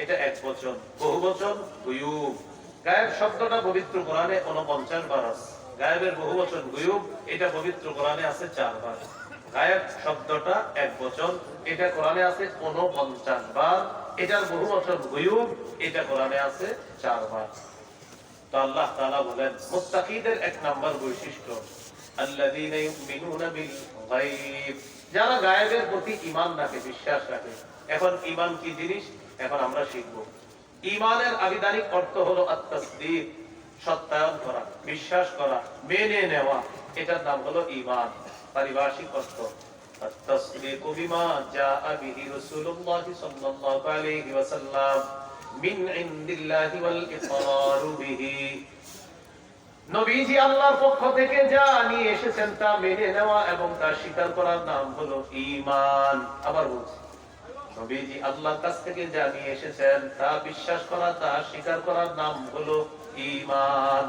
এটা এক বচন। বহু বচন গুয়ুব। গায়েব শব্দটা পবিত্র কোরআনে 49 বার আছে। গায়েবের বহু বচন গুয়ুব, এটা পবিত্র কোরআনে আছে 4 বার। গায়েব শব্দটা এক বচন, এটা কোরআনে আছে 49 বার। এটার বহু বচন গুয়ুব, এটা কোরআনে আছে 4 বার। তো আল্লাহ তাআলা বলেন মুত্তাকিদের এক নাম্বার বৈশিষ্ট্য আল্লাযীনা ইউমিনুনা বিল গায়ব, যারা গায়েবের প্রতি ঈমান রাখে, বিশ্বাস রাখে। এখন ঈমান কি জিনিস এখন আমরা শিখব। ঈমানের আবিধানিক অর্থ হলো আত-তাসদীক, সত্যায়ন করা, বিশ্বাস করা, মেনে নেওয়া, এটার নাম হলো ঈমান। পারিভাষিক অর্থ আত-তাসদীকু বিমা জাআ বিহি রাসূলুল্লাহ সাল্লাল্লাহু আলাইহি ওয়াসাল্লাম মিন ইনদিল্লাহি ওয়াল ইকরারু বিহি, নবীজি আল্লাহর পক্ষ থেকে যা নিয়ে এসেছেন তা মেনে নেওয়া এবং তা স্বীকার করার নাম হলো ঈমান। আবার বলছি, নবীজি আল্লাহর কাছ থেকে যা নিয়ে এসেছেন তা বিশ্বাস করা, তা স্বীকার করার নাম হলো ঈমান।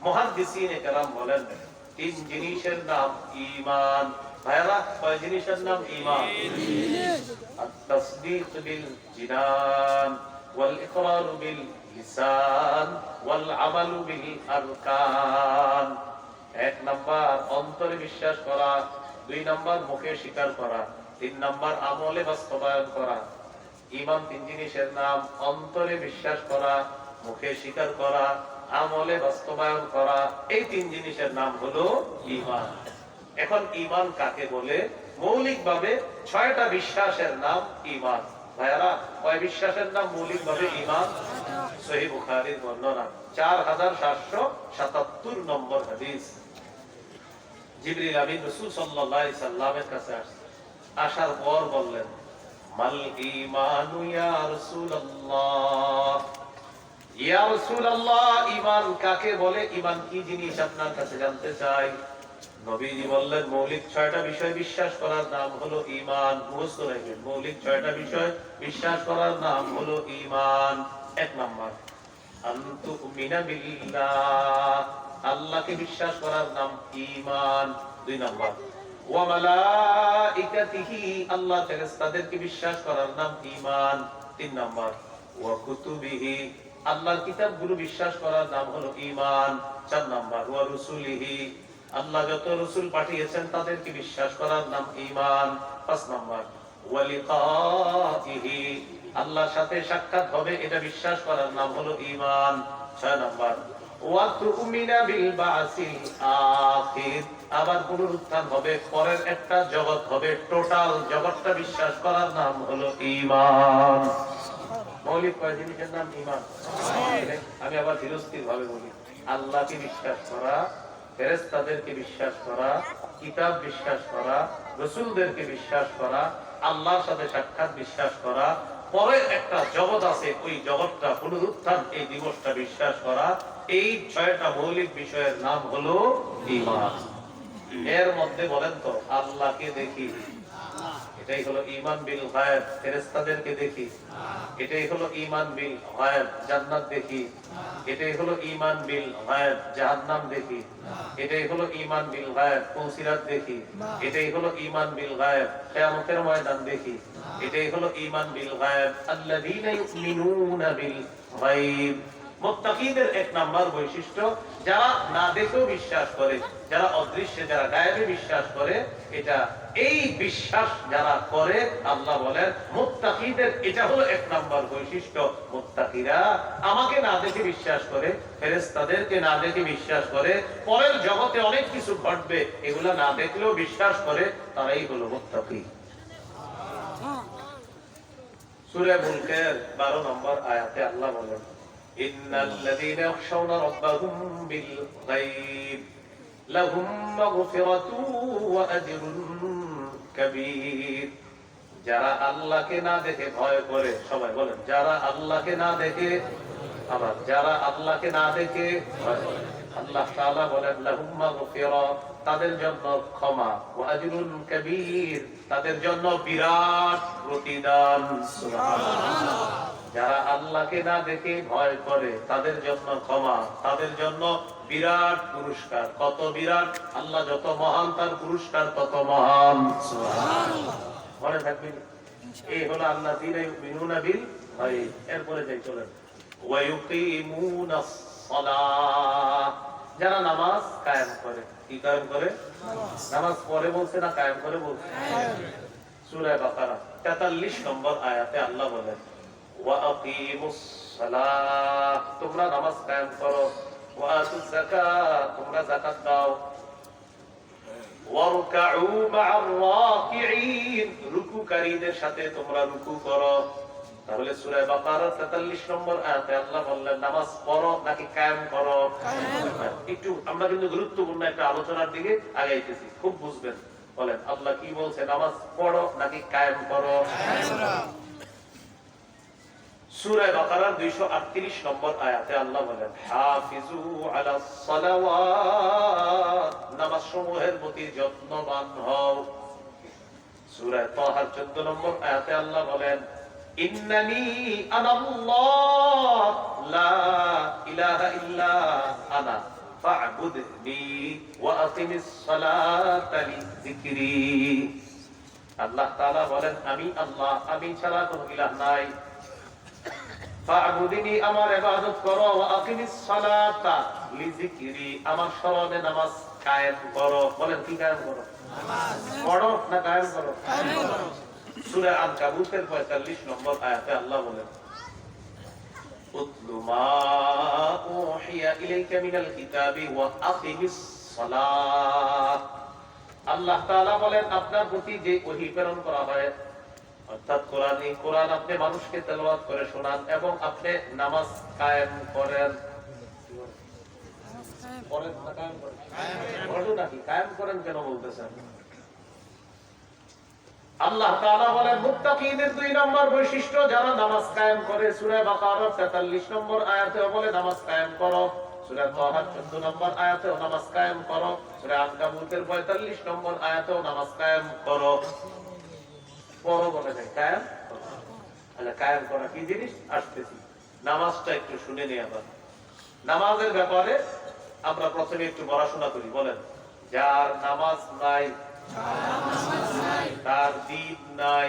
মুহাদ্দিসিনে কেরাম বলেন 3 জিনিসের নাম ঈমান। ভাইরা, কয় জিনিসের নাম ঈমান? আত-তাসদীক বিল জিনান ওয়াল ইকরার বিল লিসান ওয়াল আমালু বিল আরকান। এক নাম্বার অন্তরে বিশ্বাস করা, 2 নাম্বার মুখে স্বীকার করা, 3 নাম্বার আমলে বাস্তবায়ন করা। ঈমান 3 জিনিসের নাম, অন্তরে বিশ্বাস করা, মুখে স্বীকার করা, আমলে বাস্তবায়ন করা। এই 3 জিনিসের নাম হলো ঈমান। এখন ঈমান কাকে বলে? মৌলিকভাবে 6টা বিশ্বাসের নাম ঈমান। ভাইয়ারা, কয় বিশ্বাসের নাম মৌলিকভাবে ঈমান? সহিহ বুখারীর বর্ণনা 4777 নম্বর হাদিস। জিবরিল আমিন রাসূল সাল্লাল্লাহু আলাইহি সাল্লামের কাছে আসার পর বললেন, মাল ঈমানু ইয়া রাসূলুল্লাহ, ইয়া রাসূলুল্লাহ, ঈমান কাকে বলে? ঈমান কি জিনিস আপনার কাছে জানতে চাই। নবীজি বললেন, মৌলিক 6টা বিষয় বিশ্বাস করার নাম হলো ঈমান। মুখস্থ রাখবেন, মৌলিক 6টা বিষয় বিশ্বাস করার নাম হলো ঈমান। 1 নাম্বার আনতুমিনা বিল্লাহ, আল্লাহকে বিশ্বাস করার নাম ঈমান। 2 নাম্বার ওয়া মালাইকাতিহি, আল্লাহ ফেরেশতাদেরকে বিশ্বাস করার নাম ঈমান। 3 নাম্বার ওয়া কুতুবিহি, আল্লাহর কিতাবগুলো বিশ্বাস করার নাম হলো ঈমান। 4 নাম্বার ওয়া রুসুলিহি, আল্লাহ যত রাসূল পাঠিয়েছেন তাদেরকে বিশ্বাস করার নাম ঈমান। 5 নাম্বার ওয়া লিকাতিহি, আল্লাহর সাথে সাক্ষাৎ হবে এটা বিশ্বাস করার নাম হলো ঈমান। 6 নাম্বার ওয়া তুমিনা বিল বাসিল আখির, আবার পুনরুত্থান হবে, পরের একটা জগৎ হবে, টোটাল জগৎটা বিশ্বাস করার নাম হলো ঈমান। মৌলিক কয় জিনিসের নাম ঈমান। আমি আবার ধীরস্থির ভাবে বলি, আল্লাহকে বিশ্বাস করা, ফেরেশতাদেরকে বিশ্বাস করা, কিতাব বিশ্বাস করা, রাসূলদেরকে বিশ্বাস করা, আল্লাহর সাথে সাক্ষাৎ বিশ্বাস করা, পরে একটা জগৎ আছে, ওই জগৎটা পুনরুত্থান, এই দিবসটা বিশ্বাস করা। এই 6টা মৌলিক বিষয়ের নাম হলো ঈমান। এর মধ্যে বলেন তো, আল্লাহকে দেখি, এটাই হলো ঈমান বিল গায়ব। ফেরেশতাদেরকে দেখি, এটাই হলো ঈমান বিল গায়ব। জান্নাত দেখি, এটাই হলো ঈমান বিল গায়ব। জাহান্নাম দেখি, এটাই হলো ঈমান বিল গায়ব। পুলসিরাত দেখি, এটাই হলো ঈমান বিল গায়ব। কিয়ামতের ময়দান দেখি, এটাই হলো ঈমান বিল গায়ব। আল্লাযীনা ইউমিনুনা বিল গায়ব, মুত্তাকিদের 1 নাম্বার বৈশিষ্ট্য, যারা না দেখেও বিশ্বাস করে, যারা অদৃশ্যে, যারা গায়েবে বিশ্বাস করে। এটা এই বিশ্বাস যারা করে, আল্লাহ বলেন মুত্তাকিদের এটা হলো 1 নাম্বার বৈশিষ্ট্য। মুত্তাকিরা আমাকে না দেখে বিশ্বাস করে, ফেরেশতাদেরকে না দেখে বিশ্বাস করে, পরের জগতে অনেক কিছু ঘটবে এগুলা না দেখলেও বিশ্বাস করে, তারাই হলো মুত্তাকি। সূরা মুলকের 12 নম্বর আয়াতে আল্লাহ বলেন, ইন্নাল্লাযীনা ইয়াখশাউনা রাব্বাহুম বিল গায়ব লাহুম মাগফিরাতুন ওয়া আজরুন কাবীর, যারা আল্লাহকে না দেখে ভয় করে, সবাই বলেন, যারা আল্লাহকে না দেখে, আবার যারা আল্লাহকে না দেখে ভয় করে, আল্লাহ তাআলা বলেন লাহুম মাগফিরা, তাদের জন্য ক্ষমা, ওয়া আজরুন কাবীর, তাদের জন্য বিরাট প্রতিদান। সুবহানাল্লাহ। যারা আল্লাহকে না দেখে ভয় করে তাদের জন্য ক্ষমা, তাদের জন্য বিরাট পুরস্কার। কত বিরাট! আল্লাহ যত মহান, তার পুরস্কার তত মহান। সুবহানাল্লাহ। মনে থাকবে, এই হলো আল্লাযীনা ইউমিনুনা বিল এরপরে যাই চলেন ওয়ায়ুকিমুনাস সালাহ, যারা নামাজ কায়েম করে। কি কায়েম করে? নামাজ পড়ে বলছে না কায়েম করে বলছে? সূরা বাকারা 43 নম্বর আয়াতে আল্লাহ বলেন ওয়া আকিমুস সালাহ, তোমরা নামাজ কায়েম করো, ওয়া আতুজ যাকাত, তোমরা যাকাত দাও, ওয়ারকাউ মা'আর রাকিঈন, রুকুকারীদের সাথে তোমরা রুকু করো। তাহলে সূরা বাকারা 43 নম্বর আয়াতে আল্লাহ বললেন নামাজ পড়ো নাকি কায়েম করো? একটু আমরা কিন্তু গুরুত্বপূর্ণ একটা আলোচনার দিকে আগাইতেছি, খুব বুঝবেন। বলেন আল্লাহ কি বলছে, নামাজ পড়ো নাকি কায়েম করো? সূরা বাকারার 238 নম্বর আয়াতে আল্লাহ বলেন হাফিজু আলাস সালাওয়াত, নামাজসমূহের প্রতি যত্নবান হও। সূরা তাহার 14 নম্বর আয়াতে আল্লাহ বলেন ইন্নানি আনাল্লাহ লা ইলাহা ইল্লা আনা ফা'বুদনি ওয়া আকিমিস সালাতা লিযিকরি। আল্লাহ তাআলা বলেন আমি আল্লাহ, আমি ছাড়া কোনো ইলাহ নাই। ফা'বুদনি, আমার ইবাদত করো, ওয়া আকিমিস সালাতা লিযিকরি, আমার স্মরণে নামাজ কায়েম করো। বলেন কি কায়েম করো? নামাজ পড়ো না কায়েম করো? কায়েম করো। সূরা আনকাবুতের 45 নম্বর আয়াতে আল্লাহ বলেন উতলু মা উহিয়া ইলাইকা মিনাল কিতাবি ওয়া আকিমিস সালাহ। আল্লাহ তাআলা বলেন আপনার প্রতি যে ওহী প্রেরণ করা হয় অর্থাৎ কোরআন, এই কোরআন আপনি মানুষকে তেলাওয়াত করে শোনান এবং আপনি নামাজ কায়েম করেন। করেন না কায়েম করেন? বলো নাকি কায়েম করেন কেন বলতেছেন? আল্লাহ তাআলা বলেন মুত্তাকিদের 2 নম্বর বৈশিষ্ট্য, যারা নামাজ কায়েম করে। সূরা বাকারা 43 নম্বর আয়াতেও বলে নামাজ কায়েম করো, সূরা তাহা 14 নম্বর আয়াতেও নামাজ কায়েম করো, সূরা আনকাবুতের 45 নম্বর আয়াতেও নামাজ কায়েম করো। পড়ো বলে নাই, কায়েম করো। তাহলে কায়েম করা কি জিনিস আসতেছি, নামাজটা একটু শুনে নিই। আবার নামাজের ব্যাপারে আমরা প্রথমে একটু পড়াশোনা করি। বলেন যার নামাজ নাই তার দিন নাই,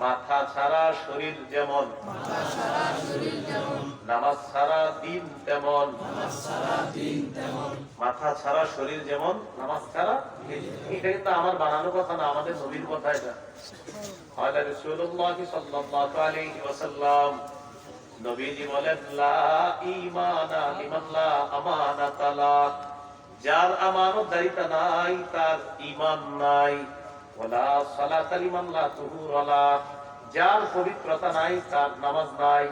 মাথা ছাড়া শরীর যেমন, নামাজ ছাড়া দিন তেমন। মাথা ছাড়া শরীর যেমন, নামাজ ছাড়া দিন। এটা কিন্তু আমার বানানো কথা না, আমাদের নবীর কথা। এটা قال رسول الله صلى الله عليه وسلم, নবীজি বলেন লা ঈমানা লিমান লা আমানাতা লা, যার আমানতদারিতা নাই তার ঈমান নাই। ওয়ালা সালাতা লিমান লা তুহুরা লা, যার পবিত্রতা নাই তার নামাজ নাই।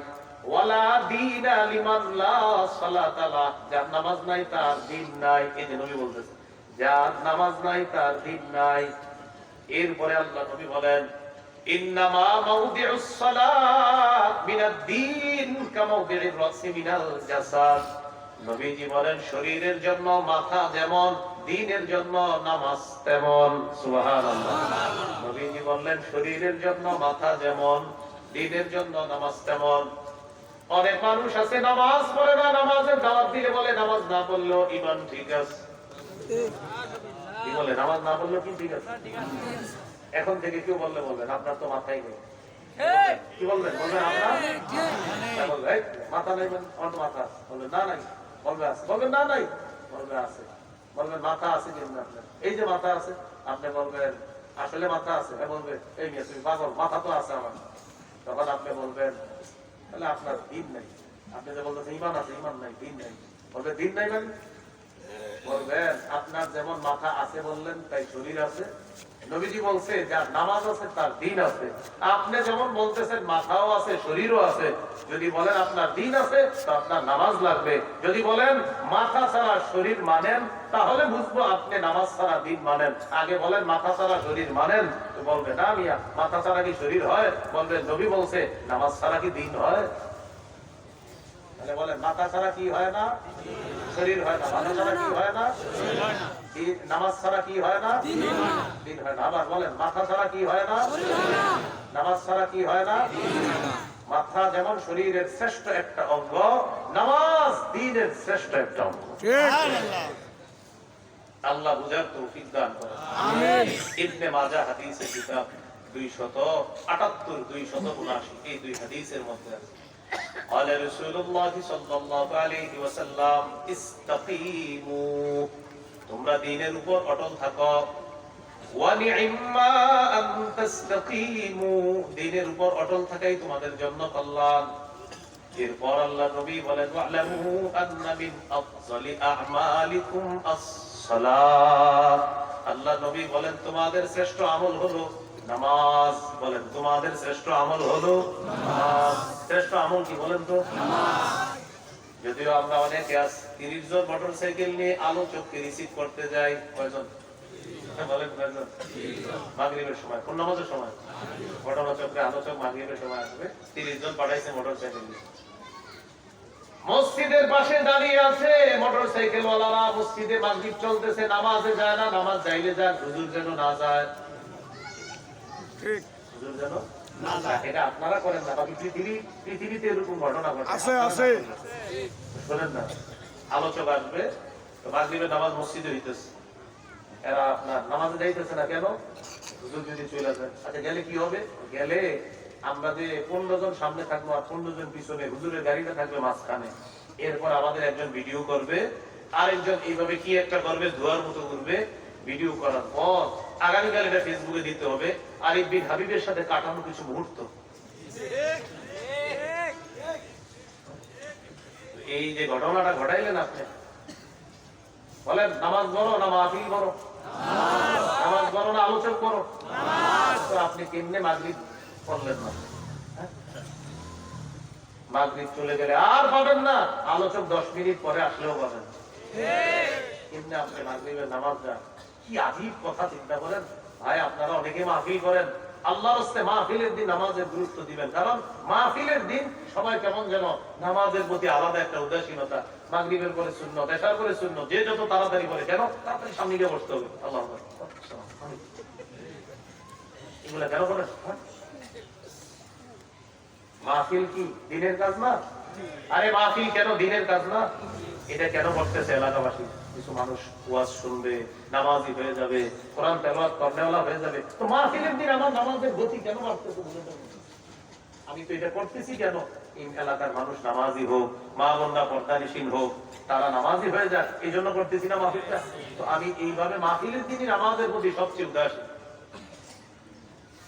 ওয়ালা দীনা লিমান লা সালাতা লা, যার নামাজ নাই তার দিন নাই। এই যে নবী বলতেছেন যার নামাজ নাই তার দিন নাই। এরপরে আল্লাহ নবী বলেন ইন্নামা মাউদিউস সালাত মিনাদ দ্বীন কামাউদিউর রাসি মিনাল জাসাদ। নবীজি বলেন শরীরের জন্য মাথা যেমন, দ্বীনের জন্য নামাজ তেমন। সুবহানাল্লাহ। নবীজি বললেন শরীরের জন্য মাথা যেমন, দ্বীনের জন্য নামাজ তেমন। অনেক মানুষ আছে নামাজ পড়ে না, নামাজের দাওয়াত দিলে বলে নামাজ না পড়লেও ঈমান ঠিক আছে। কি বলে নামাজ না পড়লেও কি ঠিক আছে? এখন থেকে কেউ বললে বলবেন আপনার তো মাথাই নেই। কি বলবেন? বলবেন আপনার মাথা নেই। আমার মাথা বলবেন না নাই, বলবে আছে। বলবেন না নাই, বলবে আছে। বলবেন মাথা আছে কেমন আপনার? এই যে মাথা আছে। আপনি বলবেন আসলে মাথা আছে। বলবে এই নিয়ে তুমি পাগল, মাথা তো আছে আমার। তখন আপনি বলবেন তাহলে আপনার দিন নেই। আপনি যে বলতেছেন ঈমান আছে, ঈমান নাই, দিন নাই। বলবে দিন নাই মানে? বলবেন আপনার যেমন মাথা আছে বললেন তাই শরীর আছে। নবীজি বলছে যার নামাজ আছে তার দিন আছে। আপনি যেমন বলতেছেন মাথাও আছে শরীরও আছে, যদি বলেন আপনার দিন আছে তো আপনার নামাজ লাগবে। যদি বলেন মাথা ছাড়া শরীর মানেন তাহলে বুঝবো আপনি নামাজ ছাড়া দিন মানেন। আগে বলেন মাথা ছাড়া শরীর মানেন, তো বলবে না মিয়া মাথা ছাড়া কি শরীর হয়? বলবে নবী বলছে নামাজ ছাড়া কি দিন হয়? তাহলে বলেন মাথা ছাড়া কি হয় না? শরীর হয় না। মাথা ছাড়া কি হয় না? নামাজ ছাড়া কি হয় না? দিন হয় না। আবার বলেন মাথা ছাড়া কি হয় না? নামাজ ছাড়া কি হয় না? মাথা যেমন শরীরের শ্রেষ্ঠ একটা অঙ্গ, নামাজ দ্বীনের শ্রেষ্ঠ একটা অঙ্গ। আল্লাহ বুঝার তৌফিক দান করেন। আমিন। ইবনে মাজাহ হাদিসের কিতাব 278 এই দুই হাদিসের মধ্যে আছে قال رسول الله صلى الله عليه وسلم استقيموا তোমরা দ্বীনের উপর অটল থাকো ওয়া নি'মা আন তাসতাকিমু দ্বীনের উপর অটল থাকাই তোমাদের জন্য কল্যাণ এরপর আল্লাহর নবী বলেন ওয়ালামু আন্না মিন আফযালি আ'মালিকুম আস-সালাত আল্লাহর নবী বলেন তোমাদের শ্রেষ্ঠ আমল হলো নামাজ বলেন তোমাদের শ্রেষ্ঠ আমল হলো নামাজ শ্রেষ্ঠ আমল কি বলেন তো নামাজ যদিও আমরা অনেকে আজ 30 জন মোটরসাইকেল নিয়ে আলোচককে রিসিভ করতে যাই কয়জন বলেন কয়জন মাগরিবের সময় কোন নামাজের সময় ঘটনা চক্রে আলোচক মাগরিবের সময় আসবে 30 জন পাঠাইছে মোটরসাইকেল নিয়ে মসজিদের পাশে দাঁড়িয়ে আছে মোটরসাইকেল ওয়ালারা মসজিদে মাগরিব চলতেছে নামাজে যায় না নামাজ যাইলে যায় হুজুর যেন না যায় ঠিক হুজুর যেন না যায় এটা আপনারা করেন না বাকি পৃথিবীতে এরকম ঘটনা ঘটে আছে শুনেন না আলোচক আসবে তো মাগরিবের নামাজ মসজিদে হইতেছে এরা আপনার নামাজে যাইতেছে না কেন হুজুর যদি চলে যায় আচ্ছা গেলে কি হবে গেলে আমরা যে 15 জন সামনে থাকবো আর 15 জন পিছনে হুজুরের গাড়িটা থাকবে মাঝখানে এরপর আমাদের একজন ভিডিও করবে আরেকজন এইভাবে কি একটা করবে ধোয়ার মতো করবে ভিডিও করার পর আগামীকাল এটা ফেসবুকে দিতে হবে আরিফ বিন হাবিবের সাথে কাটানো কিছু মুহূর্ত এই যে ঘটনাটা ঘটাইলেন আপনি বলেন নামাজ বড় না মাহফিল বড় নামাজ বড় না আলোচক বড় তো আপনি কেমনে মাগরিব পড়লেন না মাগরিব চলে গেলে আর পাবেন না আলোচক 10 মিনিট পরে আসলেও পাবেন কেমনে আপনি মাগরিবের নামাজটা কি আজীব কথা চিন্তা করেন ভাই আপনারা অনেকে মাহফিল করেন আল্লাহর রাস্তায় মাহফিলের দিন নামাজের গুরুত্ব দিবেন কারণ মাহফিলের দিন সবাই কেমন যেন নামাজের প্রতি আলাদা একটা উদাসীনতা মাগরিবের পরে সুন্নাত এশার পরে সুন্নাত যে যত তাড়াতাড়ি করে কেন তাড়াতাড়ি সামনে গিয়ে বসতে হবে আল্লাহু আকবার এগুলা কেন করেন মাহফিল কি দিনের কাজ না আরে মাহফিল কেন দিনের কাজ না এটা কেন করতেছে এলাকাবাসী কিছু মানুষ ওয়াজ শুনবে নামাজি হয়ে যাবে কোরআন তেলাওয়াত করনেওয়ালা হয়ে যাবে তো মাহফিলের দিন আমার নামাজের গতি কেন বাড়তেছে বলে দেন আমি তো এটা করতেছি কেন এই এলাকার মানুষ নামাজি হোক মা বোনরা পর্দানিশীন হোক তারা নামাজি হয়ে যাক এই জন্য করতেছি না মাহফিলটা তো আমি এইভাবে মাহফিলের দিনই নামাজের প্রতি সবচেয়ে উদাসীন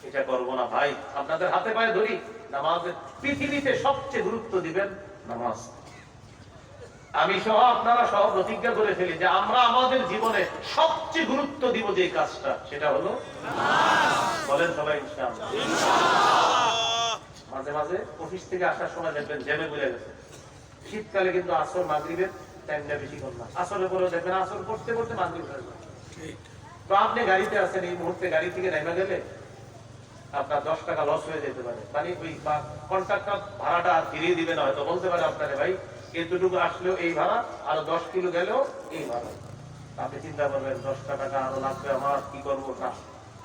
এটা করবো না ভাই আপনাদের হাতে পায়ে ধরি নামাজের পৃথিবীতে সবচেয়ে গুরুত্ব দিবেন নামাজ আমি সহ আপনারা সহ প্রতিজ্ঞা করে ফেলি যে আমরা আমাদের জীবনে সবচেয়ে গুরুত্ব দিব যে কাজটা সেটা হলো নামাজ বলেন সবাই ইনশাআল্লাহ মাঝে মাঝে অফিস থেকে আসার সময় দেখবেন জ্যামে ভুলে গেছে শীতকালে কিন্তু আসর মাগরিবের টাইমটা বেশি কম না আসরের পরেও দেখবেন আসর করতে করতে মাগরিব হয়ে যায় তো আপনি গাড়িতে আছেন এই মুহূর্তে গাড়ি থেকে নেমে গেলে আপনার 10 টাকা লস হয়ে যেতে পারে মানে ওই কন্ট্রাক্টর ভাড়াটা আর ফিরিয়ে দিবে না হয়তো বলতে পারে আপনারে ভাই এতটুকু আসলেও এই ভাড়া আর 10 কিলো গেলেও এই ভাড়া আপনি চিন্তা করবেন 10 টাকা আরো লাগবে আমার কি করবো না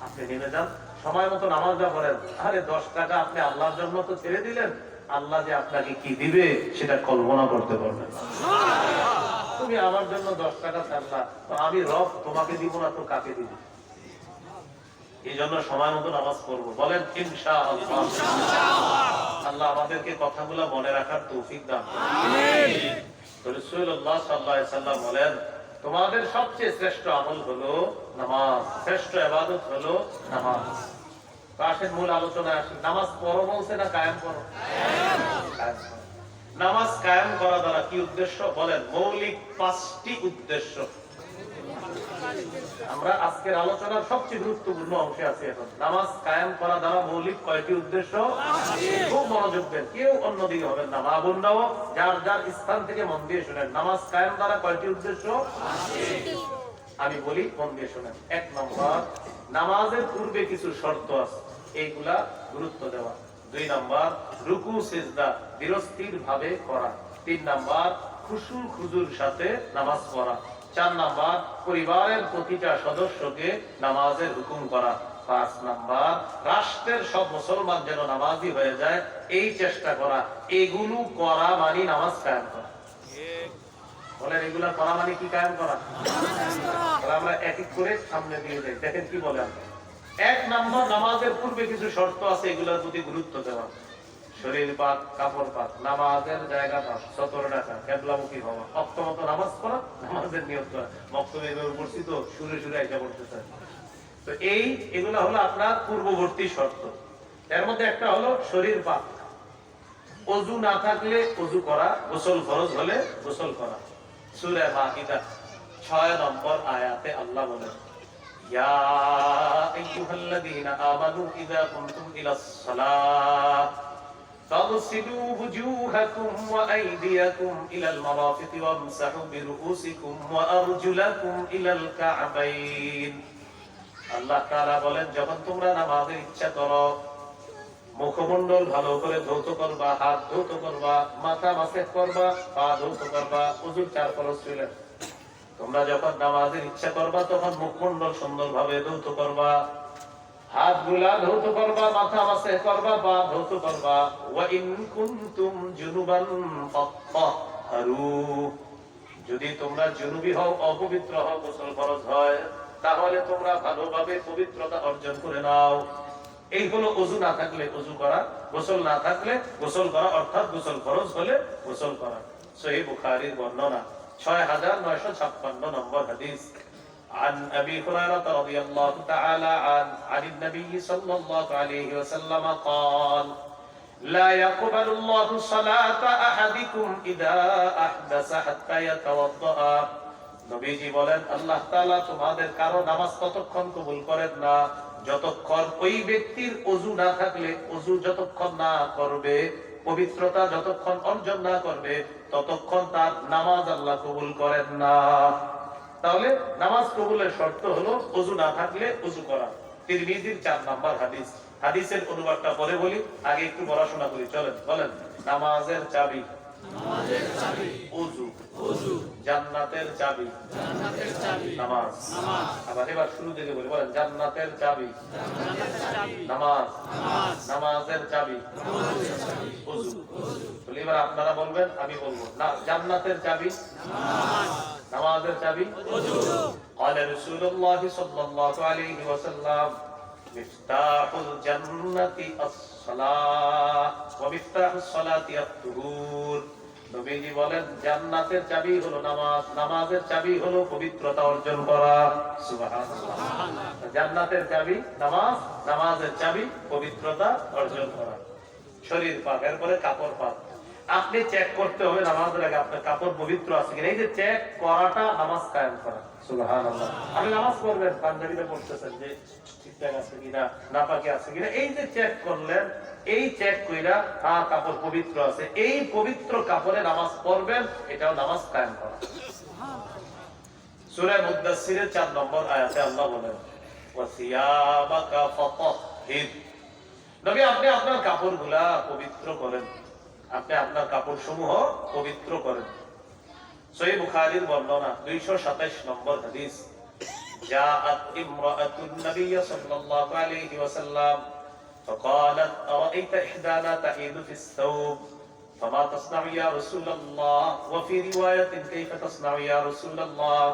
আপনি নেমে যান সময় মতো নামাজটা পড়েন আরে 10 টাকা আপনি আল্লাহর জন্য তো ছেড়ে দিলেন আল্লাহ যে আপনাকে কি দিবে সেটা কল্পনা করতে পারবেন তুমি আমার জন্য 10 টাকা ছাড়লা তো আমি রব তোমাকে দিব না তো কাকে দিব এই জন্য সময় মতো নামাজ পড়বো বলেন ইনশাআল্লাহ আল্লাহ আমাদেরকে কথাগুলো মনে রাখার তৌফিক দান করুন রাসূলুল্লাহ সাল্লাল্লাহু আলাইহি সাল্লাম বলেন তোমাদের সবচেয়ে শ্রেষ্ঠ আমল হলো নামাজ শ্রেষ্ঠ ইবাদত হলো নামাজ আসেন মূল আলোচনায় আসি নামাজ পড়ো বলছে না কায়েম করো নামাজ কায়েম করা দ্বারা কি উদ্দেশ্য বলেন মৌলিক 5টি উদ্দেশ্য আমরা আজকের আলোচনার সবচেয়ে গুরুত্বপূর্ণ অংশে আছি এখন নামাজ কায়েম করা দ্বারা মৌলিক কয়টি উদ্দেশ্য খুব মনোযোগ দেন কেউ অন্যদিকে হবেন না মা বোনরাও যার যার স্থান থেকে মন দিয়ে শুনেন নামাজ কায়েম দ্বারা কয়টি উদ্দেশ্য আমি বলি মন দিয়ে শুনেন 1 নম্বর নামাজের পূর্বে কিছু শর্ত আছে এইগুলা গুরুত্ব দেওয়া 2 নম্বর রুকু সিজদা ধীরস্থির ভাবে করা 3 নম্বর খুশু খুজুর সাথে নামাজ পড়া 4 নাম্বার পরিবারের প্রতিটা সদস্যকে নামাজের হুকুম করা 5 নাম্বার রাষ্ট্রের সব মুসলমান যেন নামাজি হয়ে যায় এই চেষ্টা করা এগুলো করা মানে নামাজ কায়েম করা বলেন এগুলা করা মানে কি কায়েম করা আমরা এক এক করে সামনে দিয়ে যাই দেখেন কি বলে আমরা এক নম্বর, নামাজের পূর্বে কিছু শর্ত আছে, এগুলোর প্রতি গুরুত্ব দেওয়া। শরীর পাক, কাপড় পাক, নামাজের জায়গা পাক, সতর রাখা, কেবলামুখী হওয়া, অক্তমত নামাজ পড়া, নামাজের নিয়ত করা। বক্তব্য এভাবে পড়ছি তো সুরে সুরে আইসা পড়তে চাই। তো এগুলা হলো আপনার পূর্ববর্তী শর্ত। এর মধ্যে একটা হলো শরীর পাক, ওযু না থাকলে ওযু করা, গোসল ফরজ হলে গোসল করা। সূরা মাইদা 6 নম্বর আয়াতে আল্লাহ বলেন, ইয়া আইয়ুহাল্লাযীনা আমানু ইযা কুমতুম ইলাস সালাত ফাগসিলু ওয়ুজুহাকুম ওয়া আইদিয়াকুম ইলাল মারাফিকি ওয়ামসাহু বিরুউসিকুম ওয়া আরজুলাকুম ইলাল কা'বাইন। আল্লাহ তাআলা বলেন, যখন তোমরা নামাজের ইচ্ছা করো, মুখমণ্ডল ভালো করে ধৌত করবা, হাত ধৌত করবা, মাথা মাসেহ করবা, পা ধৌত করবা। ওযুর 4 ফরজ ছিল। তোমরা যখন নামাজের ইচ্ছা করবা তখন মুখমণ্ডল সুন্দরভাবে ধৌত করবা, হাতগুলা ধৌত করবা, মাথা মাসেহ করবা, পা ধৌত করবা। ওয়া ইন কুনতুম জুনুবান ফাত্তাহহারু, যদি তোমরা জুনুবি হও, অপবিত্র হও, গোসল ফরজ হয়, তাহলে তোমরা ভালোভাবে পবিত্রতা অর্জন করে নাও। এই হলো ওযু না থাকলে ওযু করা, গোসল না থাকলে গোসল করা, অর্থাৎ গোসল ফরজ হলে গোসল করা। সহিহ বুখারীর বর্ণনা 6956 নম্বর হাদিস। عن أبي هريرة رضي الله تعالى عن النبي صلى الله عليه وسلم قال لا يقبل الله صلاة أحدكم إذا أحدث حتى يتوضأ। নবীজি বলেন, আল্লাহ তাআলা তোমাদের কারো নামাজ ততক্ষণ কবুল করেন না যতক্ষণ ওই ব্যক্তির ওযু না থাকলে, ওযু যতক্ষণ না করবে, পবিত্রতা যতক্ষণ অর্জন না করবে, ততক্ষণ তার নামাজ আল্লাহ কবুল করেন না। তাহলে নামাজ কবুলের শর্ত হলো ওযু না থাকলে ওযু করা। তিরমিজির 4 নম্বর হাদিস। হাদিসের অনুবাদটা পরে বলি, আগে একটু পড়াশোনা করি। চলেন, বলেন। নামাজের চাবি ওযু, জান্নাতের চাবি নামাজ। আবার এবার শুরু থেকে বলি, বলেন। জান্নাতের চাবি নামাজ, নামাজের চাবি ওযু। তাহলে এবার আপনারা বলবেন, আমি বলবো না। জান্নাতের চাবি নামাজের চাবি ওযু। قال رسول الله صلى الله عليه وسلم مفتاح الجنة الصلاة ومفتاح الصلاة الطهور। নবীজি বলেন, জান্নাতের চাবি হলো নামাজ, নামাজের চাবি হলো পবিত্রতা অর্জন করা। সুবহানাল্লাহ। জান্নাতের চাবি নামাজ, নামাজের চাবি পবিত্রতা অর্জন করা। শরীর পাক, এরপরে কাপড় পাক। আপনি চেক করতে হবে নামাজের আগে আপনার কাপড় পবিত্র আছে কিনা। এই যে চেক করাটা নামাজ কায়েম করা। সুবহানাল্লাহ। আপনি নামাজ পড়বেন, পাঞ্জাবিতে পড়তেছেন যে ঠিকঠাক আছে কিনা, নাপাকি আছে কিনা। এই যে চেক করলেন, এই চেক কইরা হ্যাঁ কাপড় পবিত্র আছে, এই পবিত্র কাপড়ে নামাজ পড়বেন, এটাও নামাজ কায়েম করা। সূরা মুদ্দাসসিরের 4 নম্বর আয়াতে আল্লাহ বলেন, ওয়াসিয়াবাকা ফাতাহহির। নবী, আপনি আপনার কাপড়গুলা পবিত্র করেন, আপনি আপনার কাপড় সমূহ পবিত্র করেন। সহিহ বুখারীর বর্ণনা 227 নম্বর হাদিস। জাআত ইমরাআতুন নবী সাল্লাল্লাহু আলাইহি ওয়াসাল্লাম فقالت أرأيت إحدانا تعيد في الثوب فما تصنع يا رسول الله وفي رواية كيف تصنع يا رسول الله।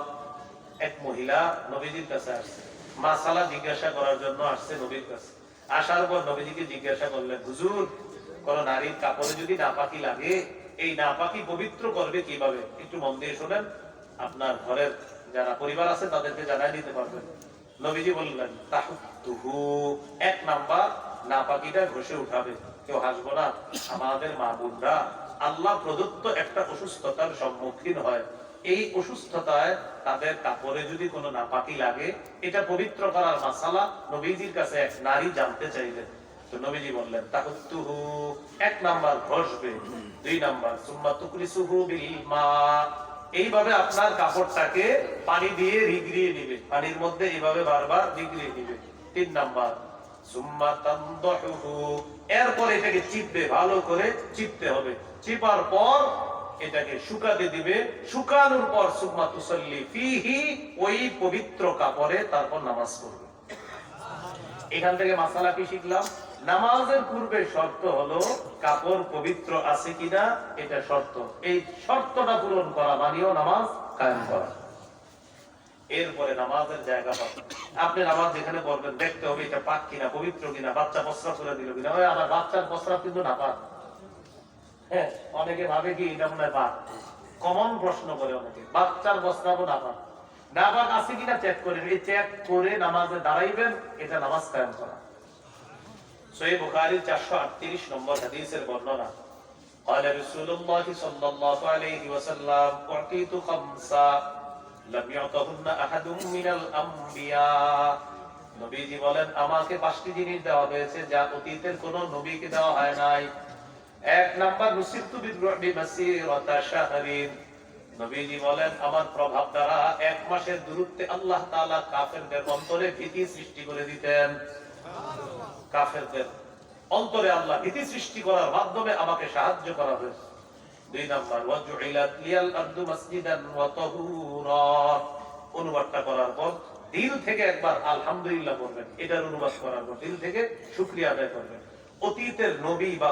এক মহিলা নবীজির কাছে আসছে, মাসালা জিজ্ঞাসা করার জন্য আসছে নবীর কাছে। আসার পর নবীজিকে জিজ্ঞাসা করলেন, হুজুর, কোন নারীর কাপড়ে যদি নাপাকি লাগে, এই নাপাকি পবিত্র করবে কিভাবে? একটু মন দিয়ে শোনেন, আপনার ঘরের যারা পরিবার আছে তাদেরকে জানাই দিতে পারবেন। নবীজি বললেন, তাহুতুহু, 1 নাম্বার, নাপাকিটা ঘষে উঠাবে। কেউ হাসবো না। আমাদের মা বোনরা আল্লাহ প্রদত্ত একটা অসুস্থতার সম্মুখীন হয়, এই অসুস্থতায় তাদের কাপড়ে যদি কোনো নাপাকি লাগে, এটা পবিত্র করার মাসালা নবীজির কাছে এক নারী জানতে চাইলেন। তো নবীজি বললেন, তাহুতুহু, 1 নাম্বার ঘষবে। 2 নাম্বার, সুম্মা তুকরিসুহু বিল মা, এইভাবে আপনার কাপড়টাকে পানি দিয়ে রিগড়িয়ে নিবে, পানির মধ্যে এইভাবে বারবার রিগড়িয়ে নিবে। 3 নাম্বার, সুম্মা তানদাহুহু, এরপর এটাকে চিপবে, ভালো করে চিপতে হবে। চিপার পর এটাকে শুকাতে দিবে, শুকানোর পর সুম্মা তুসাল্লি ফিহি, ওই পবিত্র কাপড়ে তারপর নামাজ পড়বে। এখান থেকে মাসালা কি শিখলাম? নামাজের পূর্বে শর্ত হলো কাপড় পবিত্র আছে কিনা, এটা শর্ত। এই শর্তটা পূরণ করা মানেও নামাজ কায়েম করা। এরপরে নামাজের জায়গা পাবেন। আপনি নামাজ যেখানে পড়বেন দেখতে হবে এটা পাক কিনা, পবিত্র কিনা, বাচ্চা প্রস্রাব করে দিল কিনা। ওই আমার বাচ্চার প্রস্রাব কিন্তু না পাক। হ্যাঁ, অনেকে ভাবে কি এটা মনে হয় পাক। কমন প্রশ্ন করে অনেকে, বাচ্চার প্রস্রাবও না পাক। না পাক আছে কিনা চেক করেন, এই চেক করে নামাজে দাঁড়াইবেন, এটা নামাজ কায়েম করা। সহিহ বুখারীর 438 নম্বর হাদিসের বর্ণনা, قال رسول الله صلى الله عليه وسلم أعطيت خمسا لم يعطهن أحد من الأنبياء। নবীজি বলেন আমাকে 5টি জিনিস দেওয়া হয়েছে যা অতীতের কোন নবীকে দেওয়া হয় নাই। 1 নাম্বার নুসিরতু বিররুবি মাসিরাতা শাহরিন। নবীজি বলেন আমার প্রভাব দ্বারা 1 মাসের দূরত্বে আল্লাহ তাআলা কাফেরদের অন্তরে ভীতি সৃষ্টি করে দিতেন। কাফেরদের অন্তরে আল্লাহ ভীতি সৃষ্টি করার মাধ্যমে আমাকে সাহায্য করা হয়েছে। 2 নাম্বার ওয়াজুইলাত লিয়াল আরদু মাসজিদান ওয়া তাহুরা। অনুবাদটা করার পর দিল থেকে একবার আলহামদুলিল্লাহ বলবেন। এটার অনুবাদ করার পর দিল থেকে শুকরিয়া আদায় করবেন। অতীতের নবী বা